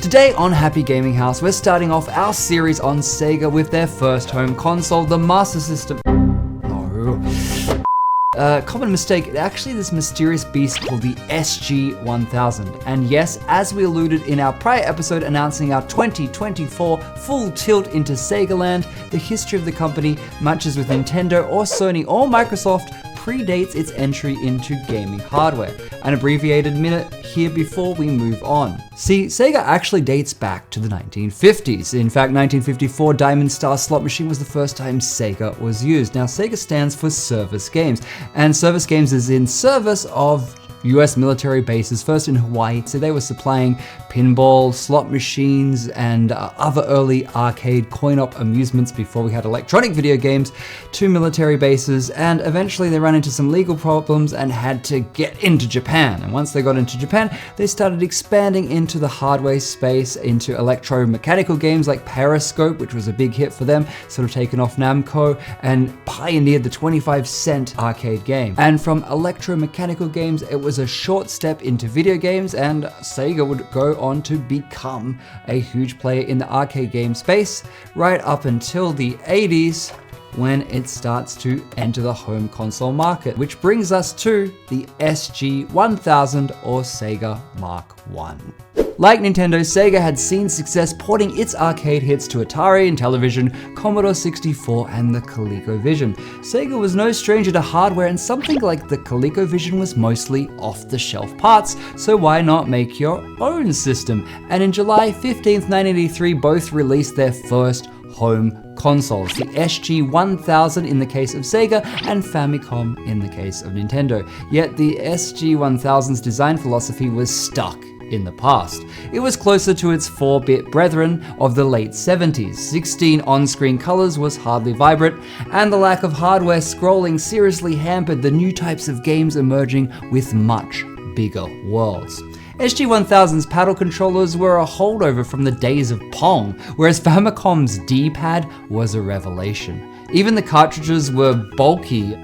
Today on Happy Gaming House, we're starting off our series on Sega with their first home console, the Master System. Common mistake, actually this mysterious beast called the SG-1000. And yes, as we alluded in our prior episode announcing our 2024 full tilt into Sega land, the history of the company, matches with Nintendo or Sony or Microsoft, predates its entry into gaming hardware. An abbreviated minute here before we move on. See, Sega actually dates back to the 1950s. In fact, 1954 Diamond Star slot machine was the first time Sega was used. Now, Sega stands for Service Games, and Service Games is in service of US military bases, first in Hawaii. So they were supplying pinball, slot machines, and other early arcade coin-op amusements before we had electronic video games to military bases, and eventually they ran into some legal problems and had to get into Japan. And once they got into Japan, they started expanding into the hardware space, into electromechanical games like Periscope, which was a big hit for them, sort of taken off Namco, and pioneered the 25-cent arcade game. And from electromechanical games, it was a short step into video games, and Sega would go on to become a huge player in the arcade game space right up until the 80s, when it starts to enter the home console market, which brings us to the SG-1000 or Sega Mark I. Like Nintendo, Sega had seen success porting its arcade hits to Atari and Intellivision, Commodore 64, and the ColecoVision. Sega was no stranger to hardware, and something like the ColecoVision was mostly off-the-shelf parts, so why not make your own system? And in July 15th, 1983, both released their first home consoles, the SG-1000 in the case of Sega and Famicom in the case of Nintendo. Yet the SG-1000's design philosophy was stuck in the past. It was closer to its 4-bit brethren of the late 70s. 16 on-screen colors was hardly vibrant, and the lack of hardware scrolling seriously hampered the new types of games emerging with much bigger worlds. SG-1000's paddle controllers were a holdover from the days of Pong, whereas Famicom's D-pad was a revelation. Even the cartridges were bulky,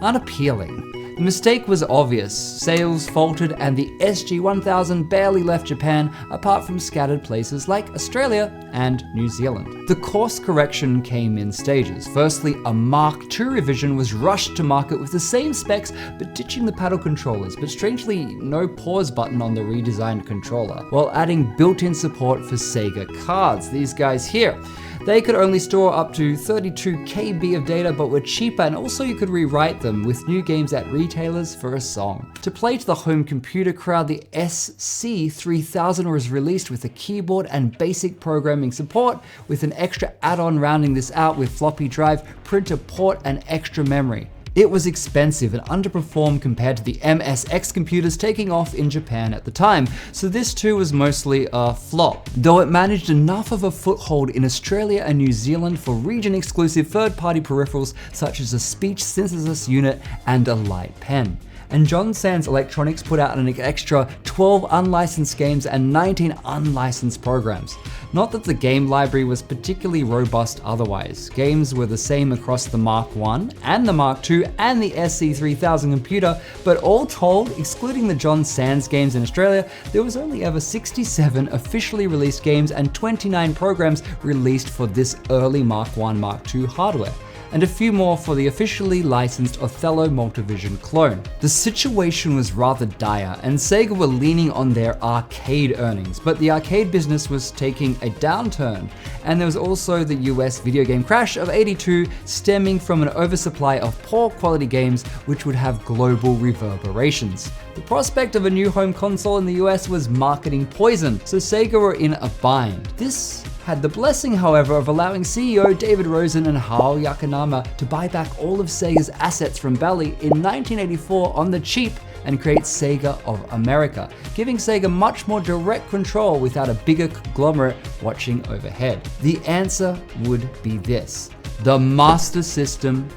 unappealing. The mistake was obvious. Sales faltered, and the SG-1000 barely left Japan, apart from scattered places like Australia and New Zealand. The course correction came in stages. Firstly, a Mark II revision was rushed to market with the same specs, but ditching the paddle controllers, but strangely no pause button on the redesigned controller, while adding built-in support for Sega cards. These guys here. They could only store up to 32 KB of data, but were cheaper, and also you could rewrite them with new games at retailers for a song. To play to the home computer crowd, the SC-3000 was released with a keyboard and basic programming support, with an extra add-on rounding this out with floppy drive, printer port, and extra memory. It was expensive and underperformed compared to the MSX computers taking off in Japan at the time, so this too was mostly a flop, though it managed enough of a foothold in Australia and New Zealand for region-exclusive third-party peripherals such as a speech synthesis unit and a light pen. And John Sands Electronics put out an extra 12 unlicensed games and 19 unlicensed programs. Not that the game library was particularly robust otherwise. Games were the same across the Mark I and the Mark II and the SC-3000 computer, but all told, excluding the John Sands games in Australia, there was only ever 67 officially released games and 29 programs released for this early Mark I, Mark II hardware, and a few more for the officially licensed Othello Multivision clone. The situation was rather dire, and Sega were leaning on their arcade earnings, but the arcade business was taking a downturn, and there was also the US video game crash of '82 stemming from an oversupply of poor quality games which would have global reverberations. The prospect of a new home console in the US was marketing poison, so Sega were in a bind. This had the blessing, however, of allowing CEO David Rosen and Hao Yakanama to buy back all of Sega's assets from Bally in 1984 on the cheap and create Sega of America, giving Sega much more direct control without a bigger conglomerate watching overhead. The answer would be this: the Master System,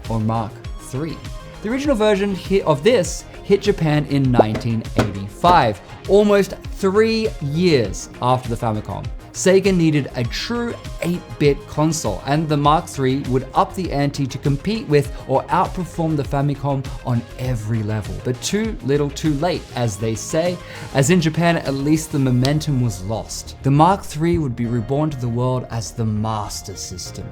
or Mark III. The original version of this hit Japan in 1985. Almost 3 years after the Famicom, Sega needed a true 8-bit console, and the Mark III would up the ante to compete with or outperform the Famicom on every level. But too little too late, as they say, as in Japan at least the momentum was lost. The Mark III would be reborn to the world as the Master System,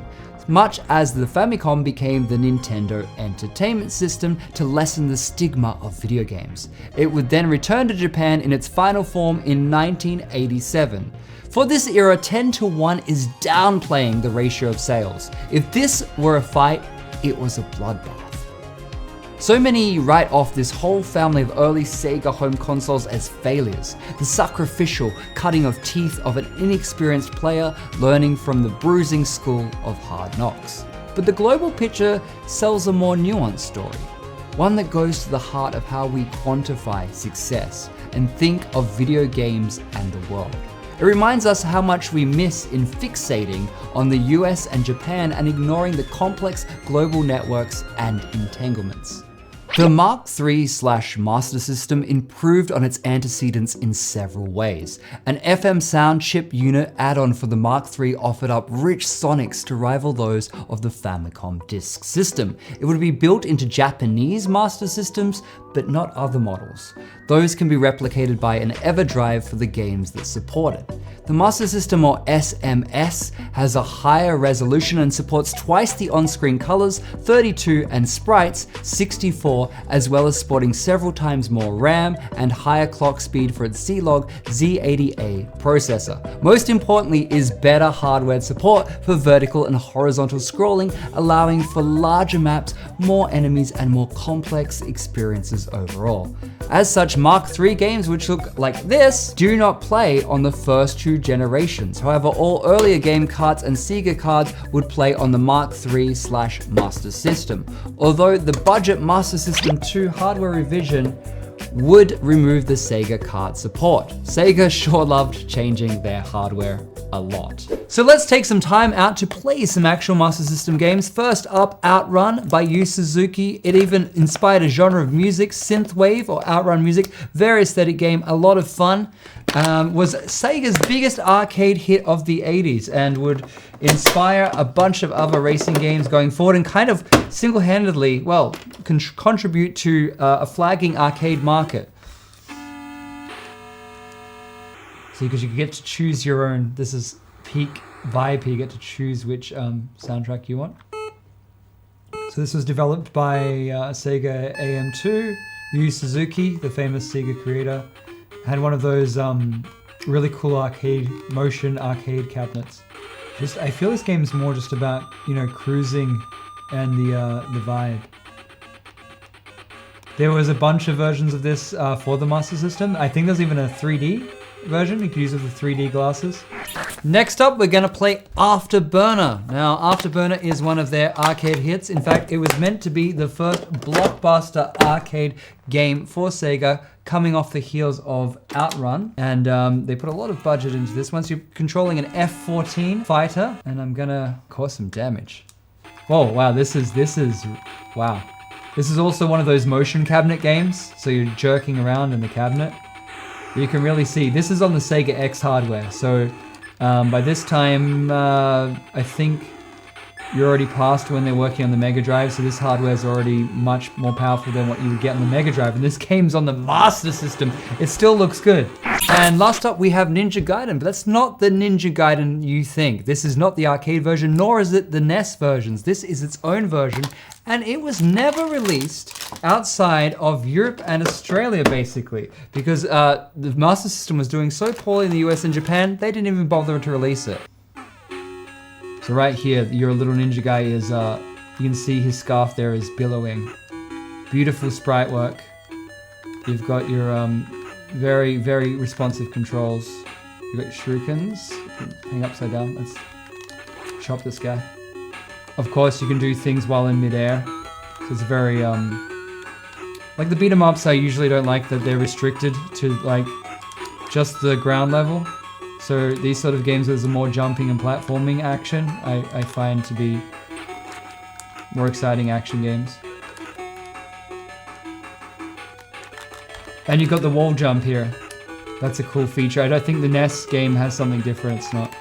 much as the Famicom became the Nintendo Entertainment System to lessen the stigma of video games. It would then return to Japan in its final form in 1987. For this era, 10-1 is downplaying the ratio of sales. If this were a fight, it was a bloodbath. So many write off this whole family of early Sega home consoles as failures, the sacrificial cutting of teeth of an inexperienced player learning from the bruising school of hard knocks. But the global picture sells a more nuanced story, one that goes to the heart of how we quantify success and think of video games and the world. It reminds us how much we miss in fixating on the US and Japan and ignoring the complex global networks and entanglements. The Mark III/Master System improved on its antecedents in several ways. An FM sound chip unit add-on for the Mark III offered up rich sonics to rival those of the Famicom Disk System. It would be built into Japanese Master Systems, but not other models. Those can be replicated by an EverDrive for the games that support it. The Master System, or SMS, has a higher resolution and supports twice the on-screen colors, 32, and sprites, 64, as well as sporting several times more RAM and higher clock speed for its C-Log Z80A processor. Most importantly is better hardware support for vertical and horizontal scrolling, allowing for larger maps, more enemies, and more complex experiences overall. As such, Mark III games, which look like this, do not play on the first 2 generations. However, all earlier game cards and Sega cards would play on the Mark III/Master System. Although the budget Master System 2 hardware revision would remove the Sega card support. Sega sure loved changing their hardware a lot. So let's take some time out to play some actual Master System games. First up, Outrun by Yu Suzuki. It even inspired a genre of music, synthwave or outrun music. Very aesthetic game, a lot of fun. Was Sega's biggest arcade hit of the 80s and would inspire a bunch of other racing games going forward and kind of single-handedly, well, contribute to a flagging arcade market. See, because you get to choose your own, this is peak vibe, you get to choose which soundtrack you want. So this was developed by Sega AM2, Yu Suzuki, the famous Sega creator. Had one of those really cool motion arcade cabinets. I feel this game is more just about, you know, cruising and the vibe. There was a bunch of versions of this for the Master System. I think there's even a 3D version you could use with the 3D glasses. Next up, we're gonna play Afterburner. Now, Afterburner is one of their arcade hits. In fact, it was meant to be the first blockbuster arcade game for Sega, coming off the heels of Outrun. And they put a lot of budget into this. Once you're controlling an F-14 fighter, and I'm gonna cause some damage. Whoa, wow, this is, wow. This is also one of those motion cabinet games, so you're jerking around in the cabinet. You can really see, this is on the Sega X hardware, so by this time, I think you're already past when they're working on the Mega Drive, so this hardware is already much more powerful than what you would get on the Mega Drive, and this game's on the Master System. It still looks good. And last up, we have Ninja Gaiden, but that's not the Ninja Gaiden you think. This is not the arcade version, nor is it the NES versions. This is its own version, and it was never released outside of Europe and Australia, basically, because the Master System was doing so poorly in the US and Japan, they didn't even bother to release it. So right here, your little ninja guy is, you can see his scarf there is billowing. Beautiful sprite work. You've got your very, very responsive controls. You've got your shurikens. Hang upside down. Let's chop this guy. Of course, you can do things while in midair. So it's very, like the beat 'em ups, I usually don't like that they're restricted to like just the ground level. So these sort of games where there's more jumping and platforming action, I find to be more exciting action games. And you've got the wall jump here. That's a cool feature. I don't think the NES game has something different. It's not.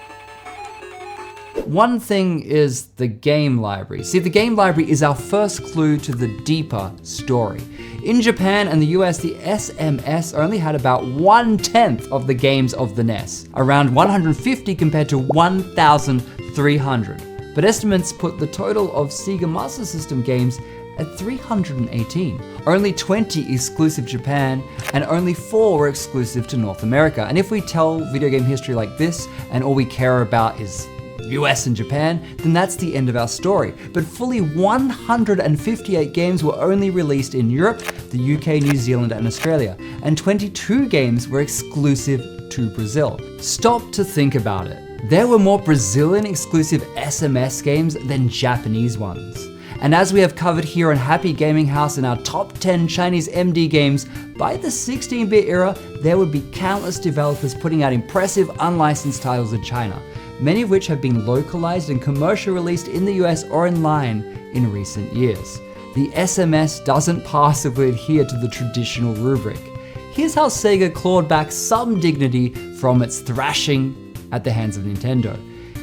One thing is the game library. See, the game library is our first clue to the deeper story. In Japan and the US, the SMS only had about 1/10 of the games of the NES, around 150 compared to 1,300. But estimates put the total of Sega Master System games at 318. Only 20 exclusive Japan, and only 4 were exclusive to North America. And if we tell video game history like this, and all we care about is US and Japan, then that's the end of our story. But fully 158 games were only released in Europe, the UK, New Zealand, and Australia, and 22 games were exclusive to Brazil. Stop to think about it. There were more Brazilian exclusive SMS games than Japanese ones. And as we have covered here on Happy Gaming House in our top 10 Chinese MD games, by the 16-bit era, there would be countless developers putting out impressive unlicensed titles in China, many of which have been localized and commercially released in the US or online in recent years. The SMS doesn't pass if we adhere to the traditional rubric. Here's how Sega clawed back some dignity from its thrashing at the hands of Nintendo.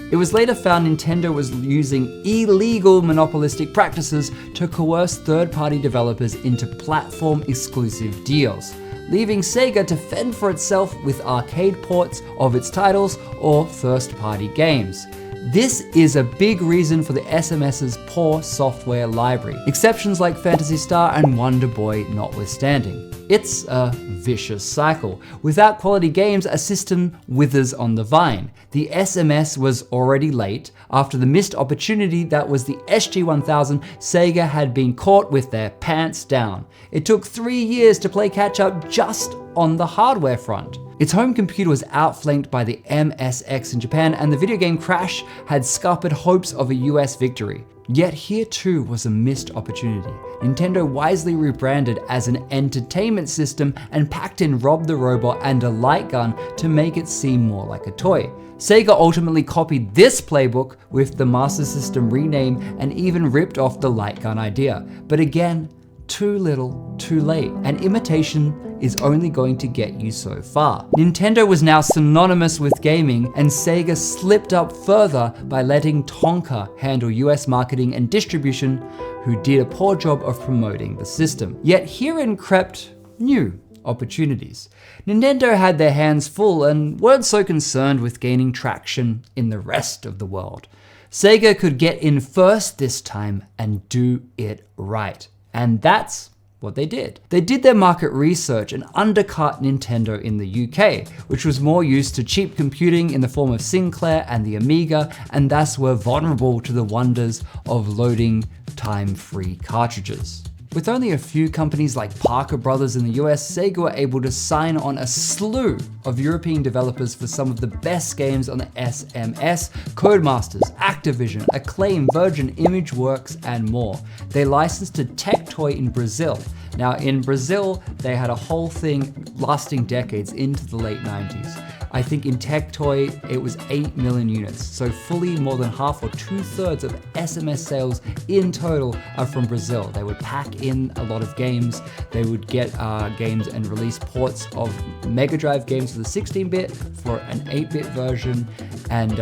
It was later found Nintendo was using illegal monopolistic practices to coerce third-party developers into platform-exclusive deals, leaving Sega to fend for itself with arcade ports of its titles or first-party games. This is a big reason for the SMS's poor software library, exceptions like Phantasy Star and Wonder Boy notwithstanding. It's a vicious cycle. Without quality games, a system withers on the vine. The SMS was already late. After the missed opportunity that was the SG-1000, Sega had been caught with their pants down. It took 3 years to play catch up just on the hardware front. Its home computer was outflanked by the MSX in Japan, and the video game crash had scuppered hopes of a US victory. Yet here too was a missed opportunity. Nintendo wisely rebranded as an entertainment system and packed in Rob the Robot and a light gun to make it seem more like a toy. Sega ultimately copied this playbook with the Master System rename and even ripped off the light gun idea. But again, too little, too late, and imitation is only going to get you so far. Nintendo was now synonymous with gaming, and Sega slipped up further by letting Tonka handle US marketing and distribution, who did a poor job of promoting the system. Yet herein crept new opportunities. Nintendo had their hands full and weren't so concerned with gaining traction in the rest of the world. Sega could get in first this time and do it right. And that's what they did. They did their market research and undercut Nintendo in the UK, which was more used to cheap computing in the form of Sinclair and the Amiga, and thus were vulnerable to the wonders of loading time-free cartridges. With only a few companies like Parker Brothers in the US, Sega were able to sign on a slew of European developers for some of the best games on the SMS, Codemasters, Activision, Acclaim, Virgin, Imageworks, and more. They licensed to Tectoy in Brazil. Now in Brazil, they had a whole thing lasting decades into the late 90s. I think in Tectoy, it was 8 million units. So fully more than half or 2/3 of SMS sales in total are from Brazil. They would pack in a lot of games. They would get games and release ports of Mega Drive games for the 16-bit for an 8-bit version, and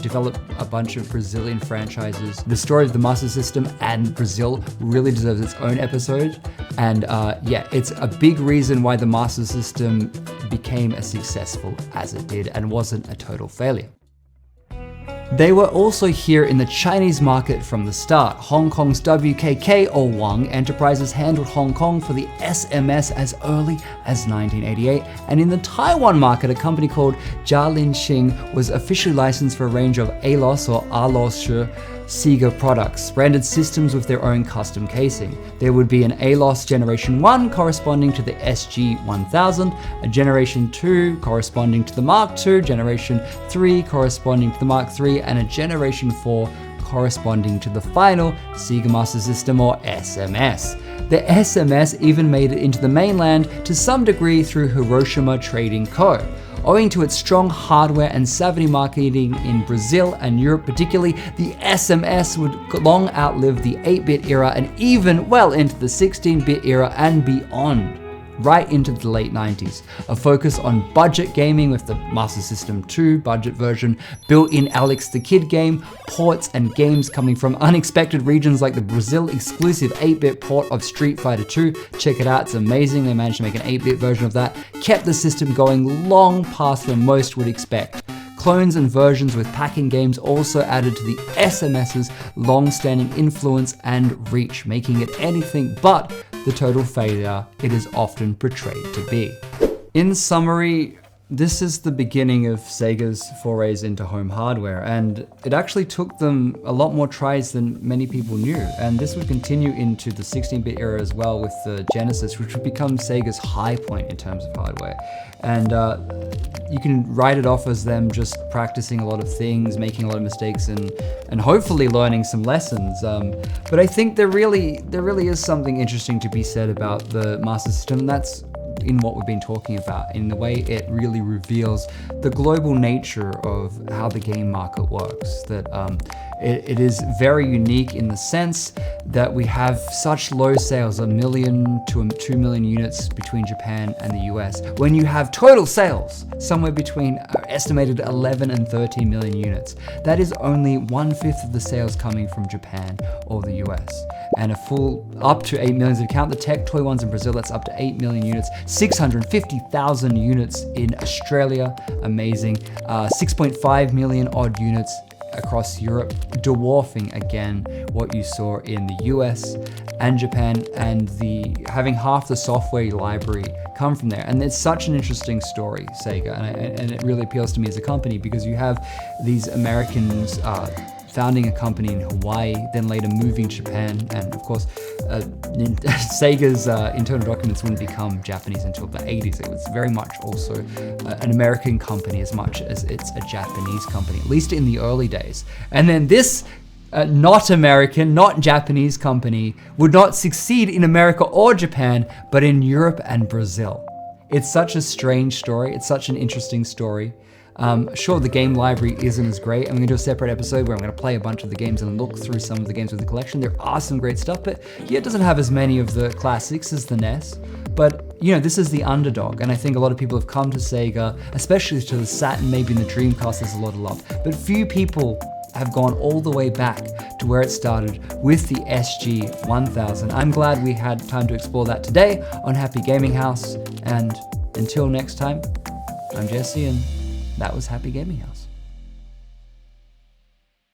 develop a bunch of Brazilian franchises. The story of the Master System and Brazil really deserves its own episode. And yeah, it's a big reason why the Master System became as successful as it did and wasn't a total failure. They were also here in the Chinese market from the start. Hong Kong's WKK or Wang Enterprises handled Hong Kong for the SMS as early as 1988, and in the Taiwan market, a company called Jialin Xing was officially licensed for a range of ALOS or ALOS Sega products, branded systems with their own custom casing. There would be an ALOS Generation 1 corresponding to the SG-1000, a Generation 2 corresponding to the Mark II, Generation 3 corresponding to the Mark III, and a Generation 4 corresponding to the final Sega Master System or SMS. The SMS even made it into the mainland to some degree through Hiroshima Trading Co. Owing to its strong hardware and savvy marketing in Brazil and Europe particularly, the SMS would long outlive the 8-bit era and even well into the 16-bit era and beyond. right into the late 90s. A focus on budget gaming with the Master System 2 budget version, built-in Alex the Kid game, ports and games coming from unexpected regions like the Brazil exclusive 8-bit port of Street Fighter 2. Check it out, it's amazing. They managed to make an 8-bit version of that. Kept the system going long past where most would expect. Clones and versions with packing games also added to the SMS's long-standing influence and reach, making it anything but the total failure it is often portrayed to be. In summary, this is the beginning of Sega's forays into home hardware, and it actually took them a lot more tries than many people knew. And this would continue into the 16-bit era as well with the Genesis, which would become Sega's high point in terms of hardware. And you can write it off as them just practicing a lot of things, making a lot of mistakes, and hopefully learning some lessons. But I think there really is something interesting to be said about the Master System, and that's in what we've been talking about, in the way it really reveals the global nature of how the game market works. That it is very unique in the sense that we have such low sales, 1 million to 2 million units between Japan and the US, when you have total sales somewhere between estimated 11 and 13 million units. That is only 1/5 of the sales coming from Japan or the US. And a full up to 8 million, if you count the tech toy ones in Brazil, that's up to 8 million units, 650,000 units in Australia, amazing, 6.5 million odd units across Europe, dwarfing again what you saw in the US and Japan, and having half the software library come from there. And it's such an interesting story, Sega, and it really appeals to me as a company, because you have these Americans founding a company in Hawaii, then later moving to Japan, and of course, Sega's internal documents wouldn't become Japanese until the 80s. It was very much also an American company as much as it's a Japanese company, at least in the early days. And then this not American, not Japanese company would not succeed in America or Japan, but in Europe and Brazil. It's such a strange story. It's such an interesting story. Sure, the game library isn't as great. I'm gonna do a separate episode where I'm gonna play a bunch of the games and look through some of the games with the collection. There are some great stuff, but yeah, it doesn't have as many of the classics as the NES. But you know, this is the underdog, and I think a lot of people have come to Sega, especially to the Saturn, maybe in the Dreamcast, there's a lot of love. But few people have gone all the way back to where it started with the SG-1000. I'm glad we had time to explore that today on Happy Gaming House, and until next time, I'm Jesse, and that was Happy Gaming House.